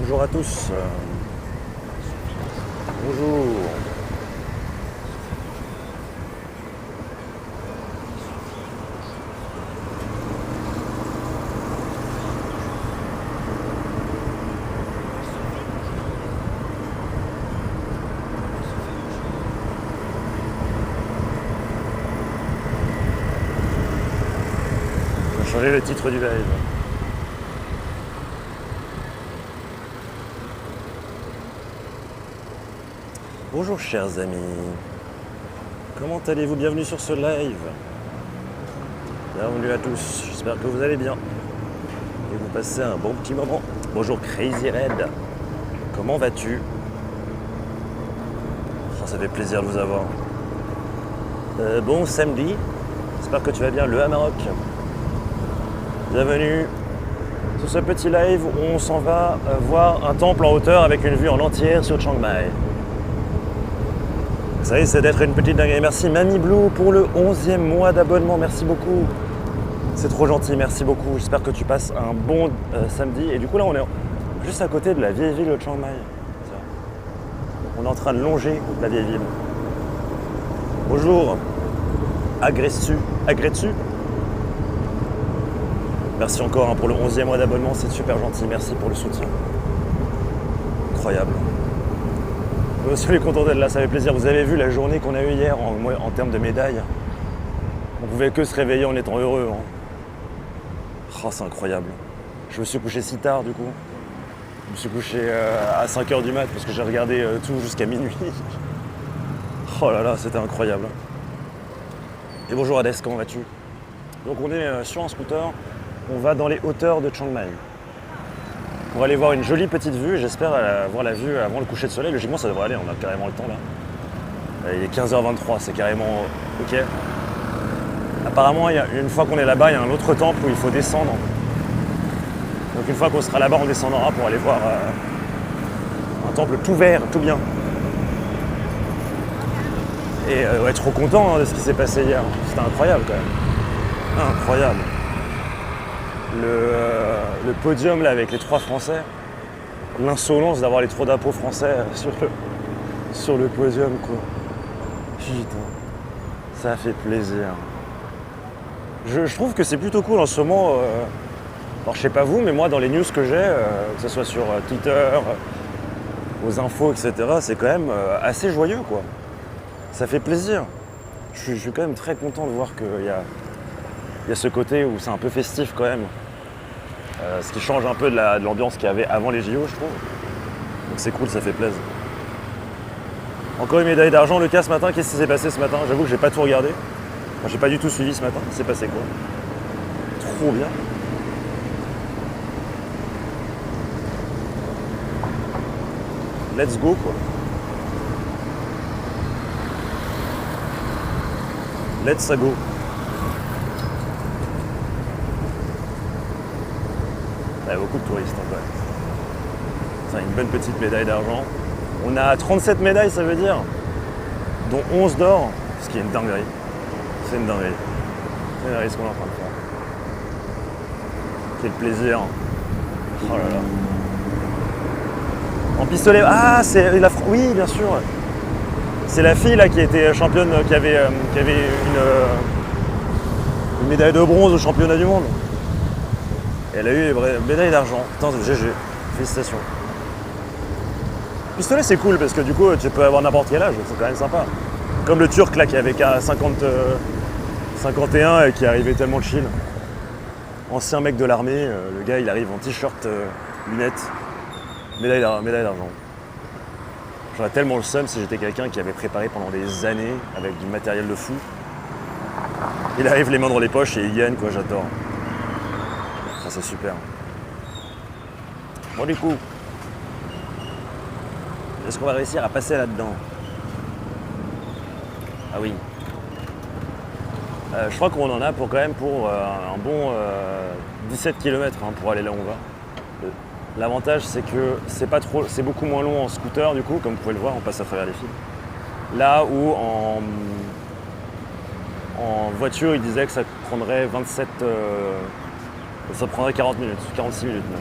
Bonjour à tous. Bonjour. On va changer le titre du live. Bonjour chers amis, comment allez-vous? Bienvenue sur ce live. Bienvenue à tous, j'espère que vous allez bien et vous passez un bon petit moment. Bonjour Crazy Red, comment vas-tu? Oh, ça fait plaisir de vous avoir. Bon samedi, j'espère que tu vas bien, le Maroc. Bienvenue sur ce petit live où on s'en va voir un temple en hauteur avec une vue en entière sur Chiang Mai. Ça risque d'être une petite dinguerie. Merci Mamie Blue pour le 11e mois d'abonnement. Merci beaucoup. C'est trop gentil, merci beaucoup. J'espère que tu passes un bon samedi. Et du coup là on est juste à côté de la vieille ville de Chiang Mai. On est en train de longer la vieille ville. Bonjour. Agressu. Merci encore pour le 11e mois d'abonnement. C'est super gentil. Merci pour le soutien. Incroyable. Je suis content d'être là, ça fait plaisir. Vous avez vu la journée qu'on a eue hier en termes de médailles. On pouvait que se réveiller en étant heureux. Hein. Oh, c'est incroyable. Je me suis couché si tard du coup. Je me suis couché à 5h du mat parce que j'ai regardé tout jusqu'à minuit. Oh là là, c'était incroyable. Et bonjour Hades, comment vas-tu? Donc on est sur un scooter, on va dans les hauteurs de Chiang Mai. Pour aller voir une jolie petite vue, j'espère avoir la vue avant le coucher de soleil. Logiquement ça devrait aller, on a carrément le temps là. Il est 15h23, c'est carrément ok. Apparemment, une fois qu'on est là-bas, il y a un autre temple où il faut descendre. Donc une fois qu'on sera là-bas, on descendra pour aller voir un temple tout vert, tout bien. Et ouais, trop content de ce qui s'est passé hier. C'était incroyable quand même. Incroyable. Le podium là avec les 3 Français, l'insolence d'avoir les 3 drapeaux français sur le podium quoi. Putain, ça fait plaisir. Je trouve que c'est plutôt cool en ce moment. Alors je sais pas vous, mais moi dans les news que j'ai, que ce soit sur Twitter, aux infos, etc., c'est quand même assez joyeux quoi. Ça fait plaisir. Je suis quand même très content de voir qu'il y a ce côté où c'est un peu festif quand même. Ce qui change un peu de l'ambiance qu'il y avait avant les JO, je trouve. Donc c'est cool, ça fait plaisir. Encore une médaille d'argent, Lucas, ce matin. Qu'est-ce qui s'est passé ce matin? J'avoue que j'ai pas tout regardé. Enfin, j'ai pas du tout suivi ce matin. Il s'est passé quoi? Trop bien. Let's go quoi. Let's go. Il y a beaucoup de touristes en fait. C'est une bonne petite médaille d'argent. On a 37 médailles, ça veut dire, dont 11 d'or, ce qui est une dinguerie. C'est une dinguerie. C'est une dinguerie ce qu'on est en train de faire. Quel plaisir. Oh là là. En pistolet. Ah, c'est la France. Oui, bien sûr. C'est la fille là qui était championne, qui avait une médaille de bronze au championnat du monde. Elle a eu une médaille d'argent. Putain, c'est GG. Félicitations. Pistolet, c'est cool parce que du coup, tu peux avoir n'importe quel âge. C'est quand même sympa. Comme le Turc là qui avait qu'à 51 et qui arrivait tellement chill. Ancien mec de l'armée, le gars il arrive en t-shirt, lunettes, médaille d'argent. J'aurais tellement le seum si j'étais quelqu'un qui avait préparé pendant des années avec du matériel de fou. Il arrive les mains dans les poches et il gagne quoi, j'adore. Ça c'est super. Bon du coup, est-ce qu'on va réussir à passer là-dedans? Ah oui. Je crois qu'on en a pour un bon 17 km pour aller là où on va. L'avantage c'est que c'est beaucoup moins long en scooter du coup, comme vous pouvez le voir, on passe à travers les fils. Là où en voiture il disait que ça prendrait 27, ça prendrait 40 minutes, 46 minutes même.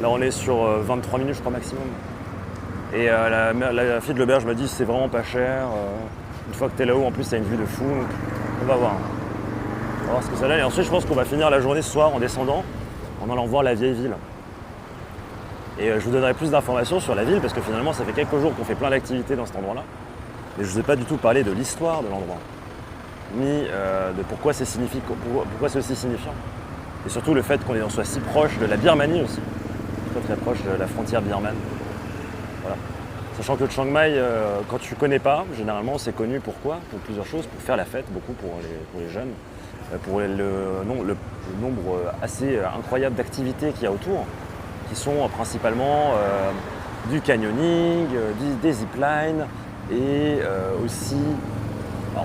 Là, on est sur 23 minutes, je crois, maximum. Et la fille de l'auberge m'a dit c'est vraiment pas cher. Une fois que t'es là-haut, en plus, t'as une vue de fou. Donc, on va voir. On va voir ce que ça donne. Et ensuite, je pense qu'on va finir la journée ce soir en descendant, en allant voir la vieille ville. Et je vous donnerai plus d'informations sur la ville parce que finalement, ça fait quelques jours qu'on fait plein d'activités dans cet endroit-là. Mais je ne vous ai pas du tout parlé de l'histoire de l'endroit, ni de pourquoi c'est aussi signifiant. Et surtout le fait qu'on soit si proche de la Birmanie aussi, très proche de la frontière birmane. Voilà. Sachant que Chiang Mai, quand tu ne connais pas, généralement c'est connu pourquoi? Pour plusieurs choses, pour faire la fête, beaucoup pour les jeunes, pour le nombre assez incroyable d'activités qu'il y a autour, qui sont principalement du canyoning, des ziplines et aussi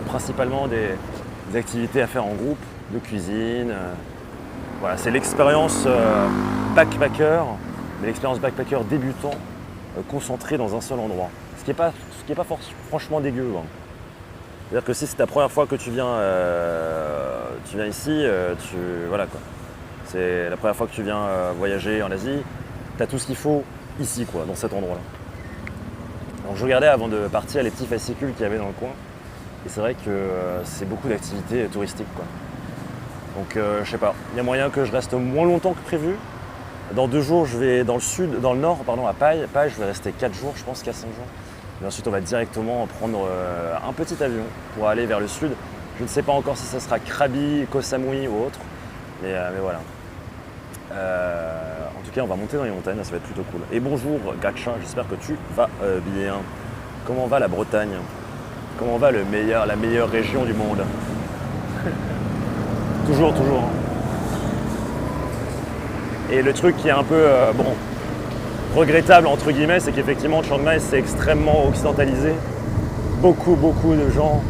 principalement des activités à faire en groupe, de cuisine. Voilà, c'est l'expérience backpacker, mais l'expérience backpacker débutant concentrée dans un seul endroit. Ce qui est pas franchement dégueu. Hein. C'est-à-dire que si c'est ta première fois que tu viens ici, voilà quoi. C'est la première fois que tu viens voyager en Asie, tu as tout ce qu'il faut ici, quoi, dans cet endroit-là. Alors je regardais avant de partir les petits fascicules qu'il y avait dans le coin, et c'est vrai que c'est beaucoup d'activités touristiques, quoi. Donc je sais pas, il y a moyen que je reste moins longtemps que prévu. Dans 2 jours, je vais dans le nord, à Pai. Pai, je vais rester 4 jours, je pense, 4-5 jours. Et ensuite, on va directement prendre un petit avion pour aller vers le sud. Je ne sais pas encore si ça sera Krabi, Koh Samui ou autre, mais voilà. En tout cas, on va monter dans les montagnes, ça va être plutôt cool. Et bonjour Gacha, j'espère que tu vas bien. Comment va la Bretagne? Comment va la meilleure région du monde? Toujours. Et le truc qui est un peu, regrettable entre guillemets, c'est qu'effectivement Chiang Mai c'est extrêmement occidentalisé. Beaucoup de gens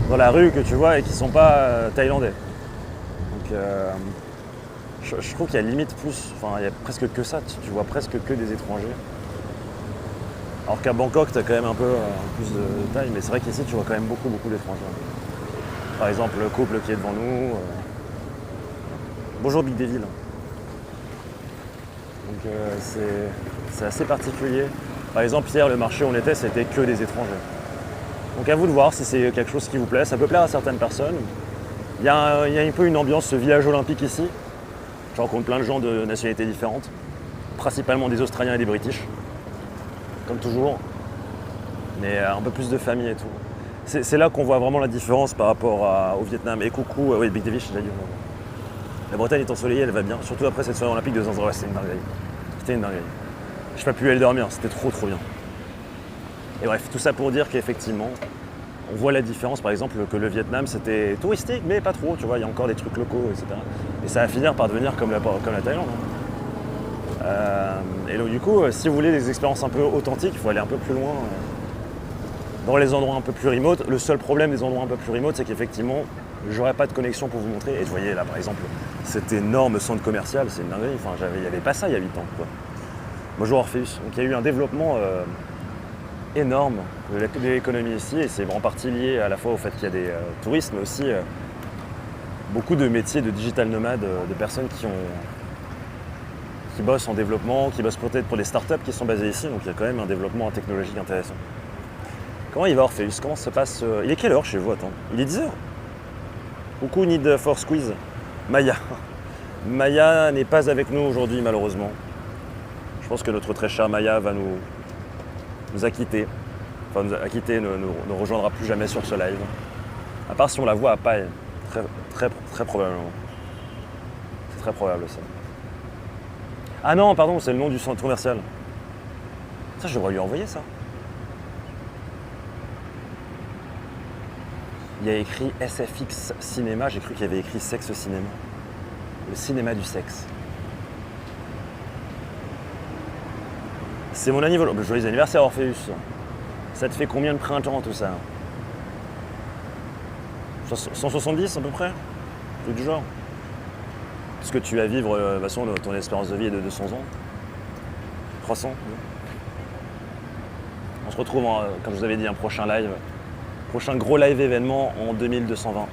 dans la rue que tu vois et qui ne sont pas thaïlandais. Donc je trouve qu'il y a limite plus, il y a presque que ça, tu vois presque que des étrangers. Alors qu'à Bangkok, tu as quand même un peu plus de taille, mais c'est vrai qu'ici, tu vois quand même beaucoup d'étrangers. Par exemple, le couple qui est devant nous. Bonjour Big Devil. Donc c'est assez particulier. Par exemple, hier, le marché où on était, c'était que des étrangers. Donc à vous de voir si c'est quelque chose qui vous plaît. Ça peut plaire à certaines personnes. Il y a un peu une ambiance village olympique ici. Je rencontre plein de gens de nationalités différentes, principalement des Australiens et des British, comme toujours, mais un peu plus de famille et tout. C'est là qu'on voit vraiment la différence par rapport au Vietnam. Et coucou, oui, Big David, j'ai déjà dit. La Bretagne est ensoleillée, elle va bien, surtout après cette soirée olympique de Zanzibar, c'était une dinguerie. C'était une dinguerie. Je n'ai pas pu aller dormir, c'était trop bien. Et bref, tout ça pour dire qu'effectivement, on voit la différence, par exemple, que le Vietnam, c'était touristique, mais pas trop, tu vois, il y a encore des trucs locaux, etc. Et ça va finir par devenir comme la Thaïlande. Et donc, du coup, si vous voulez des expériences un peu authentiques, il faut aller un peu plus loin, dans les endroits un peu plus remote. Le seul problème des endroits un peu plus remote, c'est qu'effectivement, j'aurais pas de connexion pour vous montrer. Et vous voyez, là, par exemple, cet énorme centre commercial, c'est une dinguerie. Enfin, il n'y avait pas ça il y a 8 ans, quoi. Bonjour Orpheus. Donc, il y a eu un développement énorme de l'économie ici, et c'est en partie lié à la fois au fait qu'il y a des touristes, mais aussi beaucoup de métiers de digital nomades, de personnes qui bossent en développement, qui bossent peut-être pour des startups qui sont basées ici, donc il y a quand même un développement technologique intéressant. Comment il va Orpheus? Comment ça passe Il est quelle heure chez vous? Attends, il est 10h. Coucou Need for Squeeze. Maya. Maya n'est pas avec nous aujourd'hui malheureusement. Je pense que notre très chère Maya va nous acquitter. Enfin, ne rejoindra plus jamais sur ce live. À part si on la voit à Pai. Très probablement. C'est très probable ça. Ah non, pardon, c'est le nom du centre commercial. Ça, je devrais lui envoyer ça. Il y a écrit SFX Cinéma, j'ai cru qu'il y avait écrit Sexe Cinéma. Le cinéma du sexe. C'est mon anniversaire. Joyeux anniversaire Orpheus. Ça te fait combien de printemps tout ça? 170 à peu près? Tout du genre. Parce que tu vas vivre, de toute façon, ton espérance de vie est de 200 ans. 300. On se retrouve, comme je vous avais dit, un prochain live. Prochain gros live événement en 2220.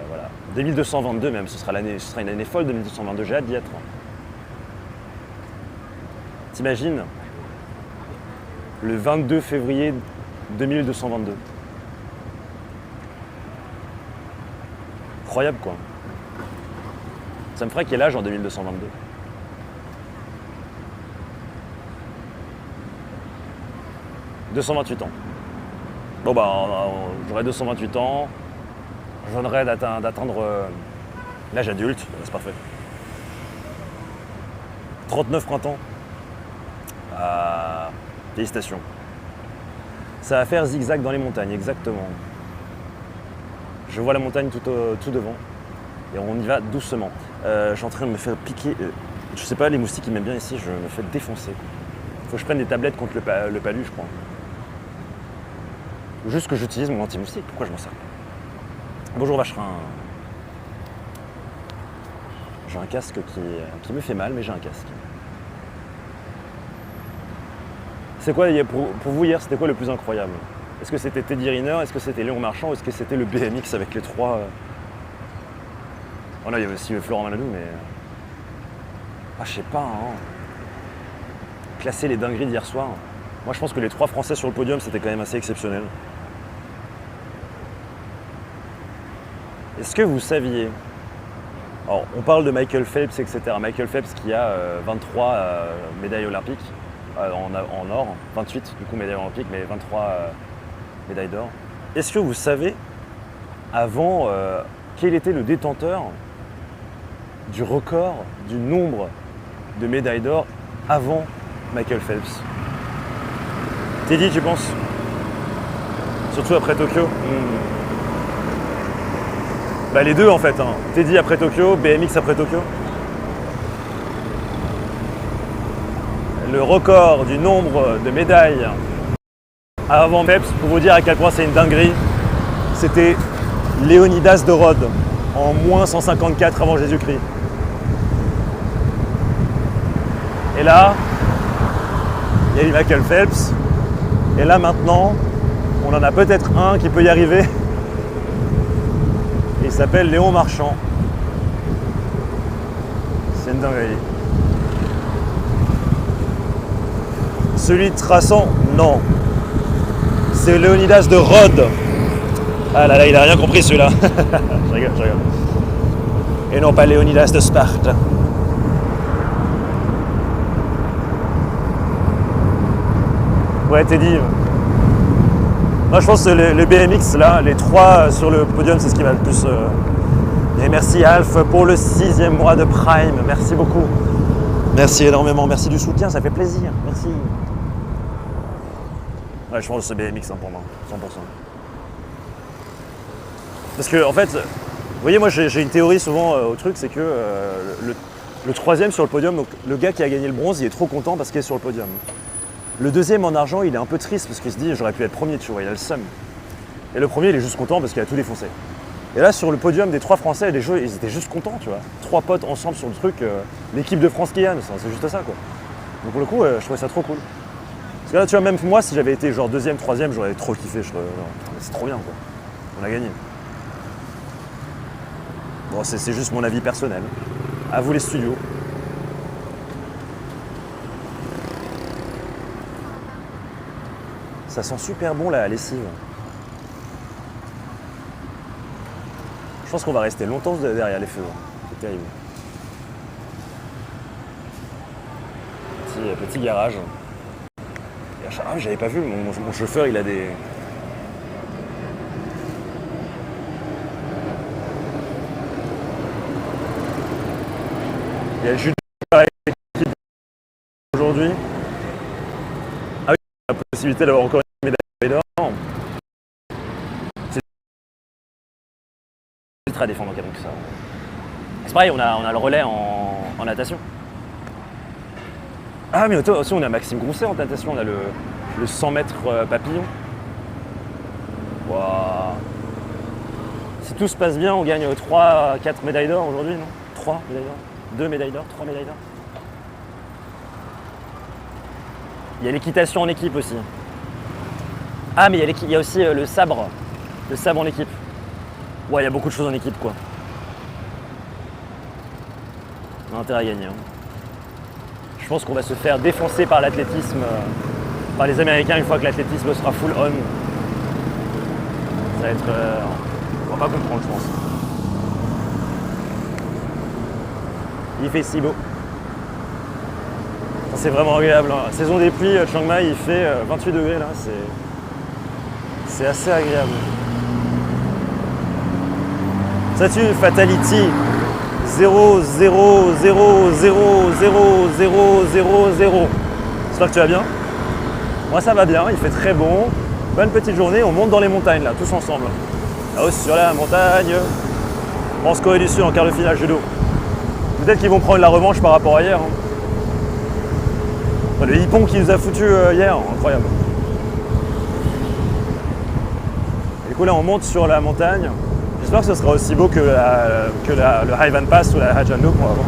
Voilà. 2222 même, ce sera une année folle 2222, j'ai hâte d'y être. T'imagines le 22 février 2222. Incroyable quoi. Ça me ferait quel âge en 2222? « 228 ans. Bon bah j'aurai 228 ans, je viendrai d'atteindre l'âge adulte, c'est parfait. 39 printemps. Ah, félicitations. Ça va faire zigzag dans les montagnes, exactement. Je vois la montagne tout devant et on y va doucement. Je suis en train de me faire piquer, je sais pas, les moustiques ils m'aiment bien ici, je me fais défoncer. Faut que je prenne des tablettes contre le palu, je crois. Ou juste que j'utilise mon anti-moustique, pourquoi je m'en sers? Bonjour Vacherin. J'ai un casque qui me fait mal, mais j'ai un casque. C'est quoi, pour vous hier, c'était quoi le plus incroyable? Est-ce que c'était Teddy Riner? Est-ce que c'était Léon Marchand? Est-ce que c'était le BMX avec les trois Oh là, il y avait aussi Florent Manodou, mais... Ah, je sais pas, hein. Classer les dingueries d'hier soir. Moi, je pense que les trois Français sur le podium, c'était quand même assez exceptionnel. Est-ce que vous saviez... Alors, on parle de Michael Phelps, etc. Michael Phelps qui a 23 médailles olympiques en or, 28 du coup médailles olympiques, mais 23 médailles d'or. Est-ce que vous savez, avant, quel était le détenteur du record du nombre de médailles d'or avant Michael Phelps? Teddy, tu penses? Surtout après Tokyo. Bah les deux en fait, hein. Teddy après Tokyo, BMX après Tokyo. Le record du nombre de médailles avant Phelps, pour vous dire à quel point c'est une dinguerie, c'était Léonidas de Rhodes en moins 154 avant Jésus-Christ. Et là, il y a eu Michael Phelps. Et là maintenant, on en a peut-être un qui peut y arriver. Il s'appelle Léon Marchand. C'est une dinguerie. Celui de Traçant, non. C'est Léonidas de Rhodes. Ah là là, il a rien compris celui-là. je rigole. Et non pas Léonidas de Sparte. Ouais, Teddy. Moi, je pense que le BMX, là, les trois sur le podium, c'est ce qui m'a le plus... Et merci Alf pour le 6e mois de Prime. Merci beaucoup. Merci énormément. Merci du soutien, ça fait plaisir. Merci. Ouais, je pense que c'est BMX hein, pour moi, 100%. Parce que, en fait, vous voyez, moi, j'ai une théorie souvent au truc, c'est que le troisième sur le podium, donc le gars qui a gagné le bronze, il est trop content parce qu'il est sur le podium. Le deuxième en argent, il est un peu triste parce qu'il se dit j'aurais pu être premier, tu vois, il a le seum. Et le premier, il est juste content parce qu'il a tout défoncé. Et là, sur le podium des trois Français, les jeux, ils étaient juste contents, tu vois. Trois potes ensemble sur le truc, l'équipe de France qui gagne, c'est juste ça, quoi. Donc pour le coup, je trouvais ça trop cool. Parce que là, tu vois, même moi, si j'avais été genre deuxième, troisième, j'aurais trop kiffé. C'est trop bien, quoi. On a gagné. Bon, c'est juste mon avis personnel. À vous les studios. Ça sent super bon la lessive. Je pense qu'on va rester longtemps derrière les feux. C'est terrible. Petit garage. Ah, j'avais pas vu, mon chauffeur, il a des... Il y a le judo aujourd'hui. Ah oui, la possibilité d'avoir encore une médaille d'or. C'est ultra défendant, donc ça. C'est pareil, on a le relais en natation. Ah mais aussi on a Maxime Grousset en natation, on a le 100 mètres papillon. Wow. Si tout se passe bien, on gagne 3-4 médailles d'or aujourd'hui, non? 3 médailles d'or? 2 médailles d'or? 3 médailles d'or? Il y a l'équitation en équipe aussi. Ah mais il y a aussi le sabre en équipe. Ouais, il y a beaucoup de choses en équipe quoi. On a intérêt à gagner. Hein. Je pense qu'on va se faire défoncer par l'athlétisme, par les Américains une fois que l'athlétisme sera full on. Ça va être... on va pas comprendre, je pense. Il fait si beau. C'est vraiment agréable. Hein. Saison des pluies, Chiang Mai, il fait 28 degrés là. C'est assez agréable. Statue Fatality 0, 0, 0, 0, 0, 0, 0, 0. J'espère que tu vas bien. Moi ça va bien, il fait très bon. Bonne petite journée, on monte dans les montagnes là, tous ensemble. Là-haut sur la montagne. France Corée du Sud en quart de finale judo. Peut-être qu'ils vont prendre la revanche par rapport à hier. Hein. Le hippon qui nous a foutu hier, incroyable. Et du coup là on monte sur la montagne. J'espère que ce sera aussi beau que le Haivan Pass ou la Hajan Loop qu'on va voir.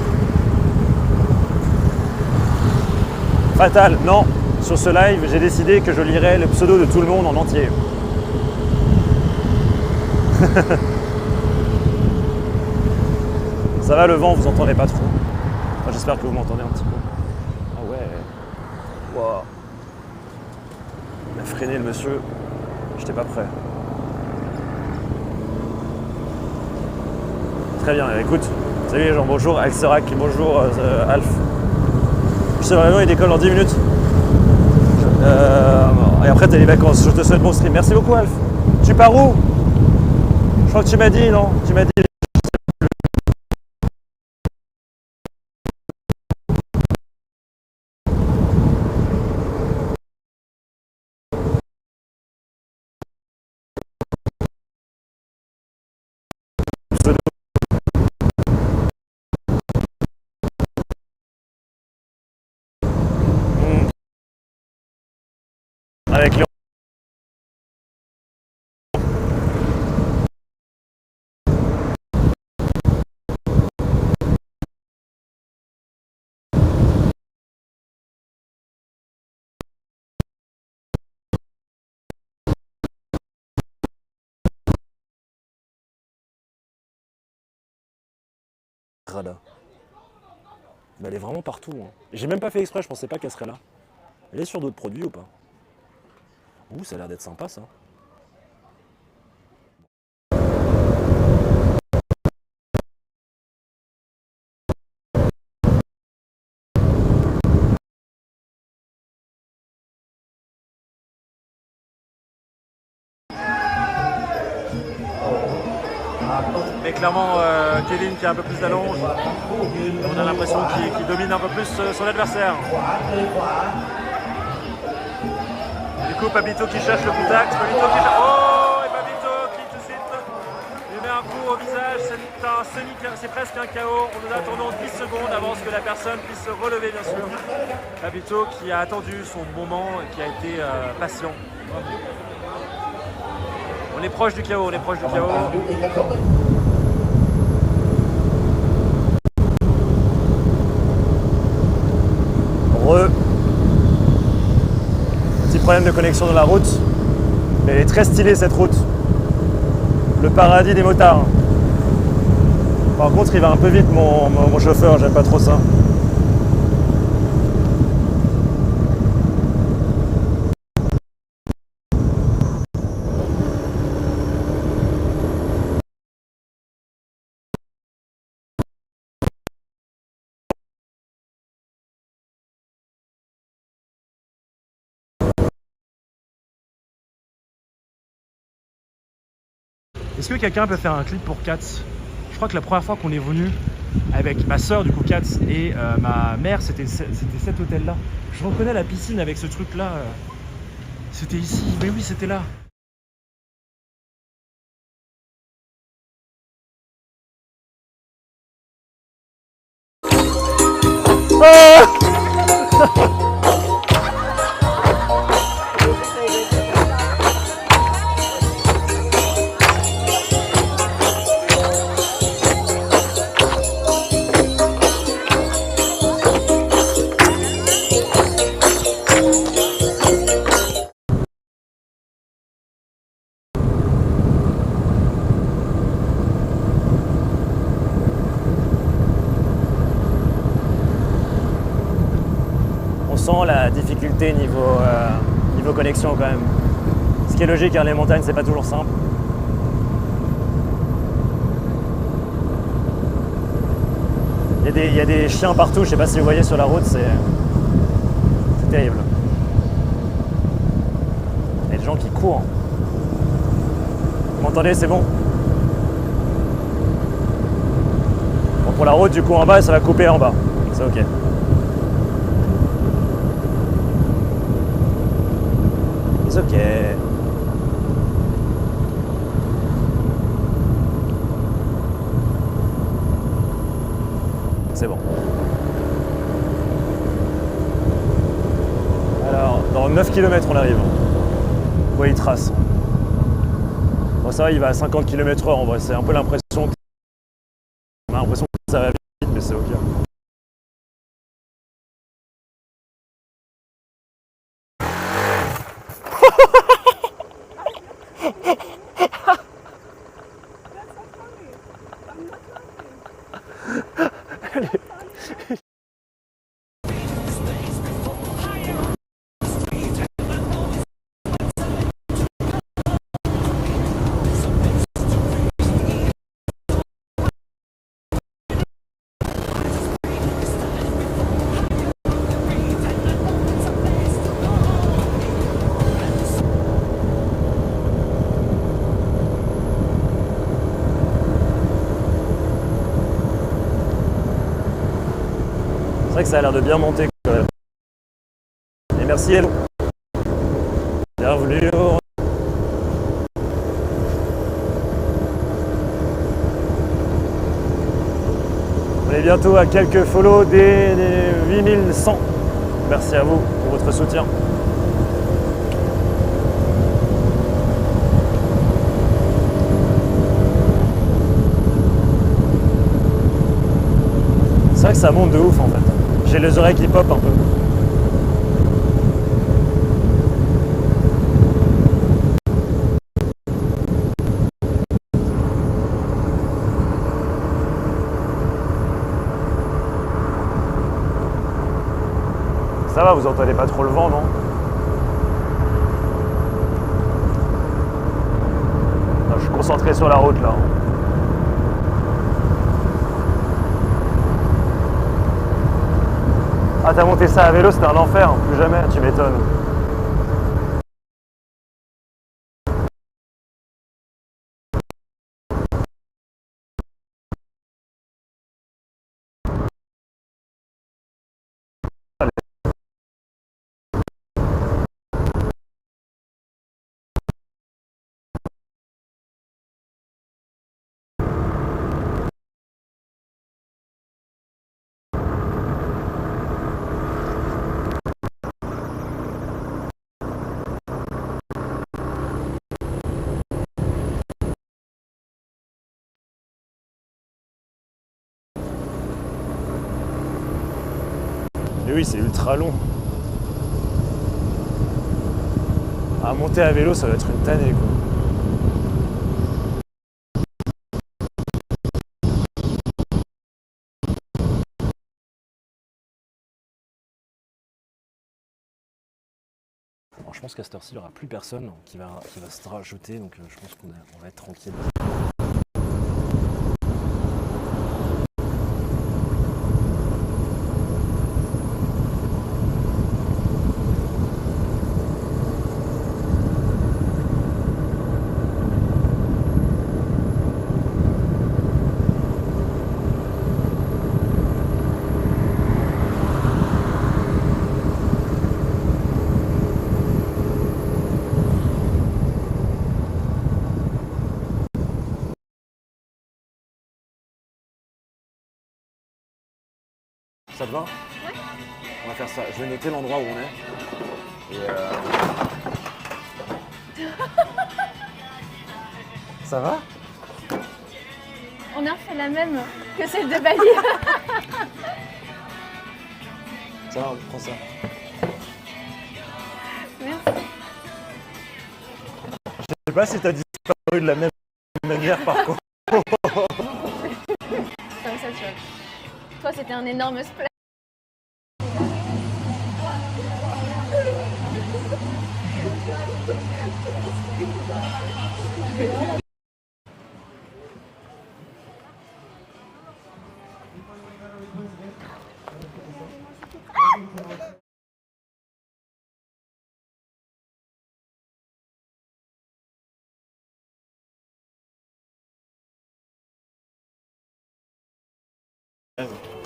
Fatal, non. Sur ce live, j'ai décidé que je lirai le pseudo de tout le monde en entier. Ça va le vent, vous entendez pas trop. Enfin, j'espère que vous m'entendez un petit peu. Ah ouais. Wow. Il a freiné le monsieur. J'étais pas prêt. Très bien, écoute. Salut les gens, bonjour Alcerac, bonjour Alf. Je sais vraiment, il décolle dans 10 minutes. Et après t'as les vacances, je te souhaite bon stream. Merci beaucoup Alf. Tu pars où? Je crois que tu m'as dit, non? Tu m'as dit. Avec le... Rada. Mais elle est vraiment partout. Hein. J'ai même pas fait exprès, je pensais pas qu'elle serait là. Elle est sur d'autres produits ou pas? Ouh, ça a l'air d'être sympa ça. Mais clairement, Kevin qui a un peu plus d'allonge, on a l'impression qu'il domine un peu plus son adversaire. Du coup, Pabito qui cherche le contact, Pabito qui cherche... Oh, et Pabito qui tout de suite lui met un coup au visage, c'est presque un KO. On nous attendons 10 secondes avant que la personne puisse se relever, bien sûr. Pabito qui a attendu son moment et qui a été patient. On est proche du KO, on est proche du KO. Petit problème de connexion dans la route, mais elle est très stylée cette route. Le paradis des motards. Par contre, il va un peu vite mon chauffeur, j'aime pas trop ça. Est-ce que quelqu'un peut faire un clip pour Katz? Je crois que la première fois qu'on est venu avec ma soeur, du coup Katz, et ma mère, c'était cet hôtel-là. Je reconnais la piscine avec ce truc-là. C'était ici, mais oui, c'était là. Ah sent la difficulté niveau connexion quand même. Ce qui est logique car les montagnes c'est pas toujours simple. Il y a des chiens partout, je sais pas si vous voyez sur la route, c'est terrible. Il y a des gens qui courent. Vous m'entendez, c'est bon? Bon, pour la route du coup en bas, ça va couper en bas. C'est ok. C'est ok. C'est bon. Alors, dans 9 km on arrive. Vous voyez, il trace. Bon, ça va, il va à 50 km/h en vrai. C'est un peu l'impression. On a l'impression que ça va vite, mais c'est ok. C'est vrai que ça a l'air de bien monter quand même. Et merci Hello. Bienvenue. On est bientôt à quelques follow des 8100. Merci à vous pour votre soutien. C'est vrai que ça monte de ouf en fait. J'ai les oreilles qui pop un peu. Ça va, vous entendez pas trop le vent, non? Non, je suis concentré sur la route là. Ah, t'as monté ça à vélo, c'était un enfer, plus jamais, tu m'étonnes. Mais oui, c'est ultra long. À monter à vélo, ça va être une tannée quoi. Alors, je pense qu'à cette heure-ci, il n'y aura plus personne qui va se rajouter, donc je pense qu'on va être tranquille. Ça te va? Ouais. On va faire ça. Je vais noter l'endroit où on est. Et Ça va? On a refait la même que celle de Bali. Ça va, prends ça. Merci. Je sais pas si t'as disparu de la même manière par contre. Comme ça, tu vois. Toi, c'était un énorme splash.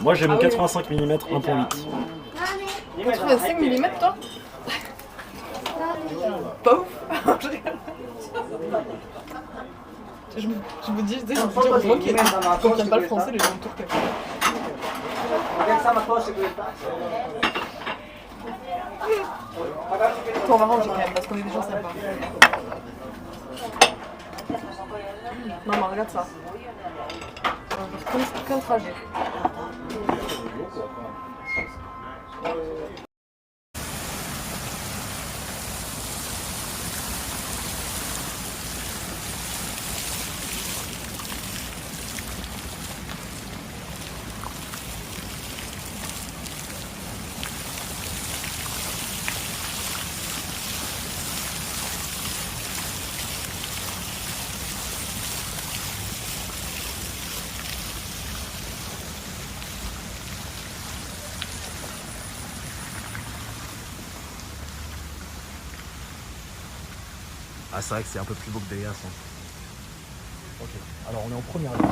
Moi j'ai mon Ah oui. 85 mm 1.8. 85 mm toi? Pas ouf. Je me dis, heureusement qu'il comprennent pas le français, les gens de Turquie. Toi, on va ranger quand même, parce qu'on est des gens sympas. Maman, regarde ça. On va faire qu'un trajet. Ah c'est vrai que c'est un peu plus beau que Délias. Hein. Ok, alors on est en première ligne.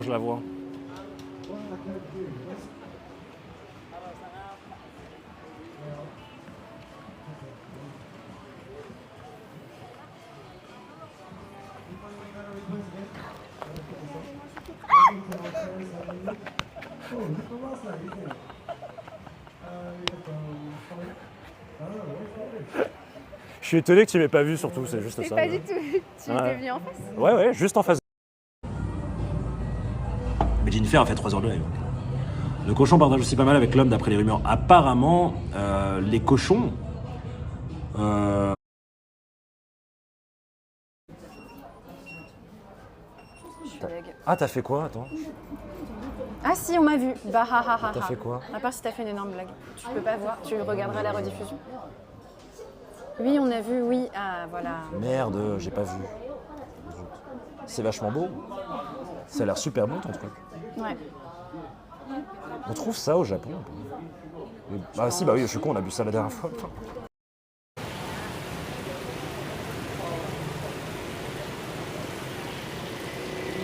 Je la vois. Je suis étonné que tu m'aies pas vu surtout, c'est juste C'est ça. pas du tout. Tu Ouais. t'es venu en face? Ouais, juste en face. Mais Jennifer a fait 3 heures de live. Le cochon partage aussi pas mal avec l'homme d'après les rumeurs. Apparemment, les cochons... Je suis lag. Ah, t'as fait quoi? Attends. Ah si, on m'a vu. Bah ha ha ha. T'as fait quoi? À part si t'as fait une énorme blague. Tu peux pas voir, tu regarderas la rediffusion. Oui, on a vu, oui. Ah, voilà. Merde, j'ai pas vu. C'est vachement beau. Ça a l'air super bon ton truc. Ouais. On trouve ça au Japon. Ah si, bah oui, je suis con, on a bu ça la dernière fois.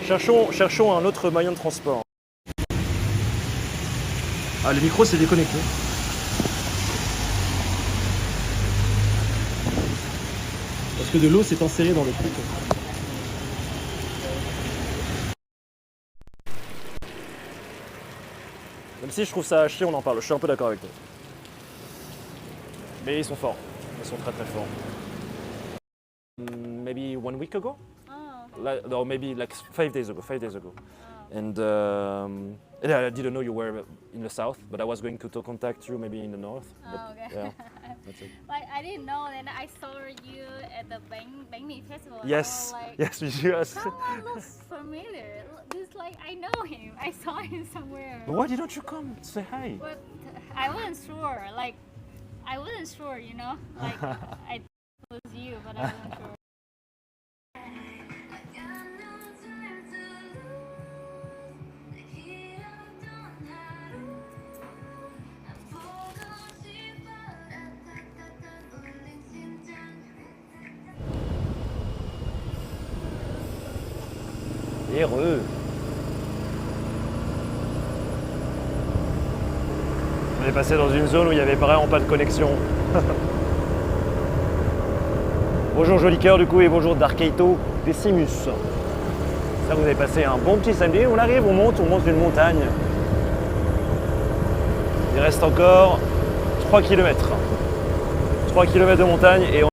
Cherchons un autre moyen de transport. Ah, le micro s'est déconnecté. Parce que de l'eau s'est insérée dans le truc. Même si je trouve ça à chier, on en parle. Je suis un peu d'accord avec toi. Mais ils sont forts. Ils sont très très forts. Maybe 1 week ago? No, maybe like 5 days ago. 5 days ago. And I didn't know you were in the south, but I was going to contact you maybe in the north. But, Oh, okay. yeah, that's it. Like I didn't know, and I saw you at the Bang Me Festival. and Yes, I was like, yes, yes. someone looks familiar. This like I know him. I saw him somewhere. Why didn't you come to say hi? But I wasn't sure. Like I wasn't sure, you know. Like I thought it was you, but I wasn't sure. Heureux. On est passé dans une zone où il n'y avait vraiment pas de connexion. Bonjour Joli Cœur du coup et bonjour Darkeito Decimus. Ça vous avez passé un bon petit samedi. On arrive, on monte d'une montagne. Il reste encore 3 km. 3 km de montagne et on